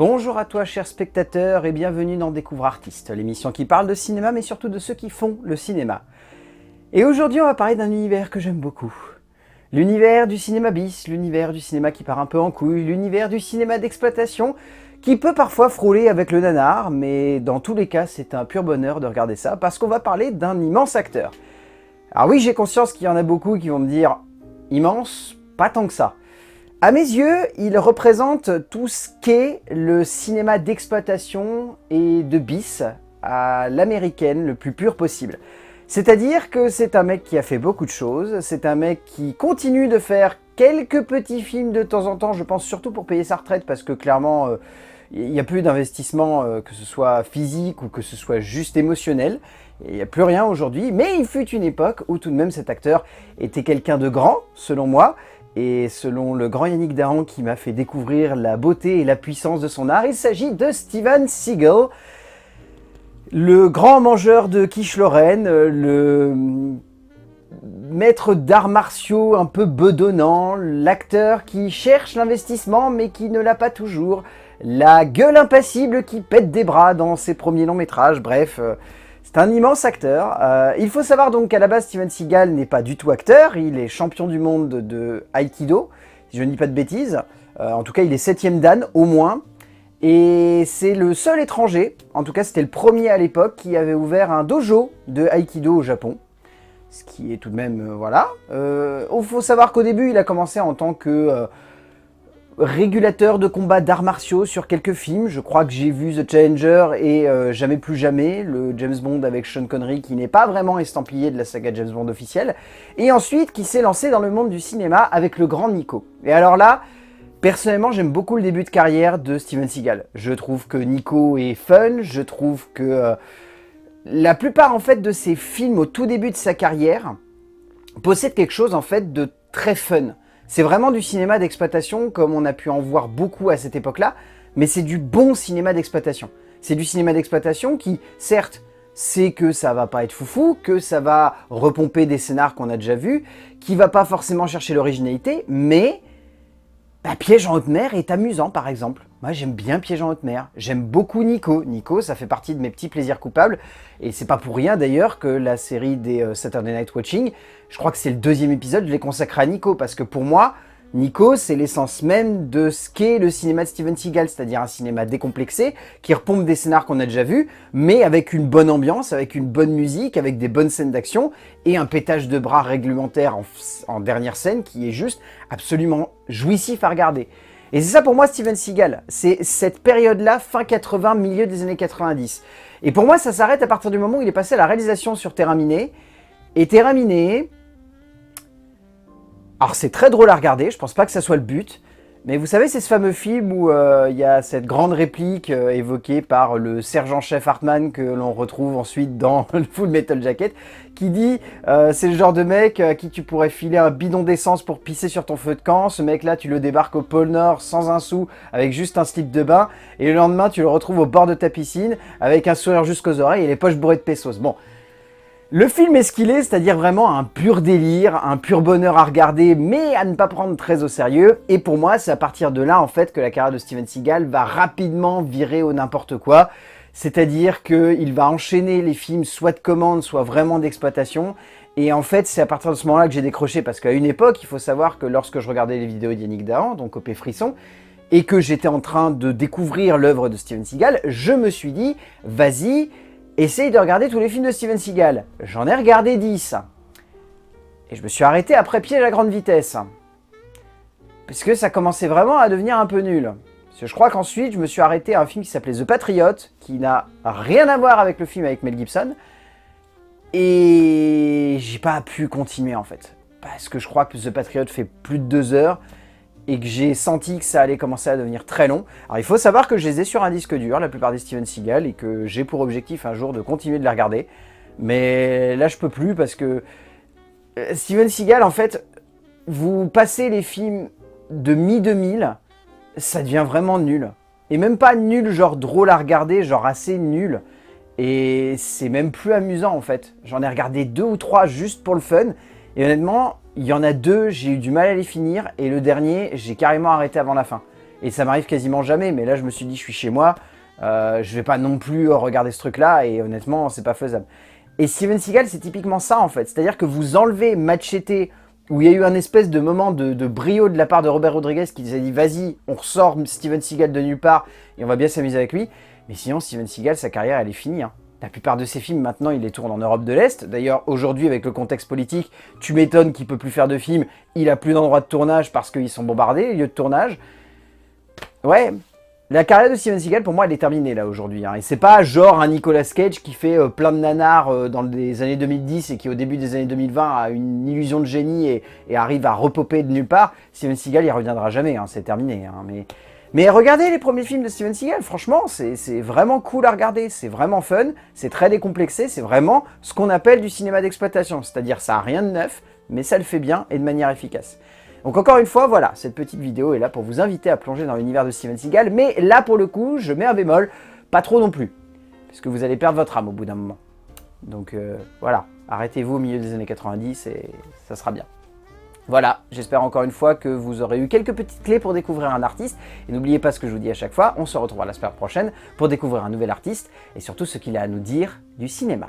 Bonjour à toi chers spectateurs et bienvenue dans Découvre Artiste, l'émission qui parle de cinéma mais surtout de ceux qui font le cinéma. Et aujourd'hui on va parler d'un univers que j'aime beaucoup. L'univers du cinéma bis, l'univers du cinéma qui part un peu en couille, l'univers du cinéma d'exploitation qui peut parfois frôler avec le nanar, mais dans tous les cas c'est un pur bonheur de regarder ça parce qu'on va parler d'un immense acteur. Alors oui, j'ai conscience qu'il y en a beaucoup qui vont me dire « immense, pas tant que ça ». À mes yeux, il représente tout ce qu'est le cinéma d'exploitation et de bis à l'américaine le plus pur possible. C'est-à-dire que c'est un mec qui a fait beaucoup de choses, c'est un mec qui continue de faire quelques petits films de temps en temps, je pense surtout pour payer sa retraite, parce que clairement, il n'y a plus d'investissement, que ce soit physique ou que ce soit juste émotionnel. Il n'y a plus rien aujourd'hui, mais il fut une époque où tout de même cet acteur était quelqu'un de grand, selon moi, et selon le grand Yannick Dahan qui m'a fait découvrir la beauté et la puissance de son art, il s'agit de Steven Seagal, le grand mangeur de quiche Lorraine, le maître d'arts martiaux un peu bedonnant, l'acteur qui cherche l'investissement mais qui ne l'a pas toujours, la gueule impassible qui pète des bras dans ses premiers longs métrages, bref... c'est un immense acteur. Il faut savoir donc qu'à la base, Steven Seagal n'est pas du tout acteur. Il est champion du monde de Aïkido, si je ne dis pas de bêtises. En tout cas, il est 7e dan, au moins. Et c'est le seul étranger, en tout cas c'était le premier à l'époque, qui avait ouvert un dojo de Aïkido au Japon. Ce qui est tout de même, voilà. Il faut savoir qu'au début, il a commencé en tant que... régulateur de combats d'arts martiaux sur quelques films. Je crois que j'ai vu The Challenger et Jamais plus jamais, le James Bond avec Sean Connery qui n'est pas vraiment estampillé de la saga James Bond officielle. Et ensuite qui s'est lancé dans le monde du cinéma avec le grand Nico. Et alors là, personnellement j'aime beaucoup le début de carrière de Steven Seagal. Je trouve que Nico est fun, je trouve que la plupart en fait de ses films au tout début de sa carrière possèdent quelque chose en fait de très fun. C'est vraiment du cinéma d'exploitation, comme on a pu en voir beaucoup à cette époque-là, mais c'est du bon cinéma d'exploitation. C'est du cinéma d'exploitation qui, certes, sait que ça va pas être foufou, que ça va repomper des scénars qu'on a déjà vus, qui va pas forcément chercher l'originalité, mais Piège en haute mer est amusant, par exemple. Moi, j'aime bien Piège en haute mer. J'aime beaucoup Nico. Nico, ça fait partie de mes petits plaisirs coupables. Et c'est pas pour rien, d'ailleurs, que la série des Saturday Night Watching, je crois que c'est le 2e épisode, je l'ai consacré à Nico. Parce que pour moi, Nico, c'est l'essence même de ce qu'est le cinéma de Steven Seagal. C'est-à-dire un cinéma décomplexé, qui repompe des scénars qu'on a déjà vus, mais avec une bonne ambiance, avec une bonne musique, avec des bonnes scènes d'action, et un pétage de bras réglementaire en dernière scène, qui est juste absolument jouissif à regarder. Et c'est ça pour moi Steven Seagal, c'est cette période-là, fin 80, milieu des années 90. Et pour moi ça s'arrête à partir du moment où il est passé à la réalisation sur Terrain Miné. Et Terrain Miné, alors c'est très drôle à regarder, je pense pas que ça soit le but, mais vous savez c'est ce fameux film où il y a cette grande réplique évoquée par le sergent-chef Hartman que l'on retrouve ensuite dans le Full Metal Jacket, qui dit c'est le genre de mec à qui tu pourrais filer un bidon d'essence pour pisser sur ton feu de camp, ce mec là tu le débarques au pôle Nord sans un sou avec juste un slip de bain, et le lendemain tu le retrouves au bord de ta piscine avec un sourire jusqu'aux oreilles et les poches bourrées de pesos. Bon. Le film est ce qu'il est, c'est-à-dire vraiment un pur délire, un pur bonheur à regarder, mais à ne pas prendre très au sérieux. Et pour moi, c'est à partir de là, en fait, que la carrière de Steven Seagal va rapidement virer au n'importe quoi. C'est-à-dire qu'il va enchaîner les films soit de commande, soit vraiment d'exploitation. Et en fait, c'est à partir de ce moment-là que j'ai décroché, parce qu'à une époque, il faut savoir que lorsque je regardais les vidéos de Yannick Dahan, donc OP Frisson, et que j'étais en train de découvrir l'œuvre de Steven Seagal, je me suis dit, vas-y, essaye de regarder tous les films de Steven Seagal. J'en ai regardé 10. Et je me suis arrêté après Piège à grande vitesse. Parce que ça commençait vraiment à devenir un peu nul. Parce que je crois qu'ensuite, je me suis arrêté à un film qui s'appelait The Patriot, qui n'a rien à voir avec le film avec Mel Gibson. Et j'ai pas pu continuer en fait. Parce que je crois que The Patriot fait plus de 2 heures. Et que j'ai senti que ça allait commencer à devenir très long. Alors il faut savoir que je les ai sur un disque dur, la plupart des Steven Seagal, et que j'ai pour objectif un jour de continuer de les regarder. Mais là je peux plus parce que Steven Seagal, en fait, vous passez les films de mi-2000, ça devient vraiment nul. Et même pas nul, genre drôle à regarder, genre assez nul. Et c'est même plus amusant en fait. J'en ai regardé 2 ou 3 juste pour le fun. Et honnêtement, il y en a 2, j'ai eu du mal à les finir. Et le dernier, j'ai carrément arrêté avant la fin. Et ça m'arrive quasiment jamais, mais là je me suis dit, je suis chez moi, je vais pas non plus regarder ce truc-là, et honnêtement, c'est pas faisable. Et Steven Seagal, c'est typiquement ça en fait, c'est-à-dire que vous enlevez Machete, où il y a eu un espèce de moment de brio de la part de Robert Rodriguez qui nous a dit, vas-y, on ressort Steven Seagal de nulle part, et on va bien s'amuser avec lui. Mais sinon, Steven Seagal, sa carrière, elle est finie, hein. La plupart de ses films, maintenant, il les tourne en Europe de l'Est. D'ailleurs, aujourd'hui, avec le contexte politique, tu m'étonnes qu'il peut plus faire de films. Il a plus d'endroits de tournage parce qu'ils sont bombardés, les lieux de tournage. Ouais, la carrière de Steven Seagal, pour moi, elle est terminée, là, aujourd'hui. Hein. Et c'est pas genre un Nicolas Cage qui fait plein de nanars dans les années 2010 et qui, au début des années 2020, a une illusion de génie et arrive à repoper de nulle part. Steven Seagal, il reviendra jamais, hein, c'est terminé. Hein, mais regardez les premiers films de Steven Seagal, franchement, c'est vraiment cool à regarder, c'est vraiment fun, c'est très décomplexé, c'est vraiment ce qu'on appelle du cinéma d'exploitation, c'est-à-dire ça n'a rien de neuf, mais ça le fait bien et de manière efficace. Donc encore une fois, voilà, cette petite vidéo est là pour vous inviter à plonger dans l'univers de Steven Seagal, mais là pour le coup, je mets un bémol, pas trop non plus, parce que vous allez perdre votre âme au bout d'un moment. Donc voilà, arrêtez-vous au milieu des années 90 et ça sera bien. Voilà, j'espère encore une fois que vous aurez eu quelques petites clés pour découvrir un artiste. Et n'oubliez pas ce que je vous dis à chaque fois, on se retrouvera la semaine prochaine pour découvrir un nouvel artiste et surtout ce qu'il a à nous dire du cinéma.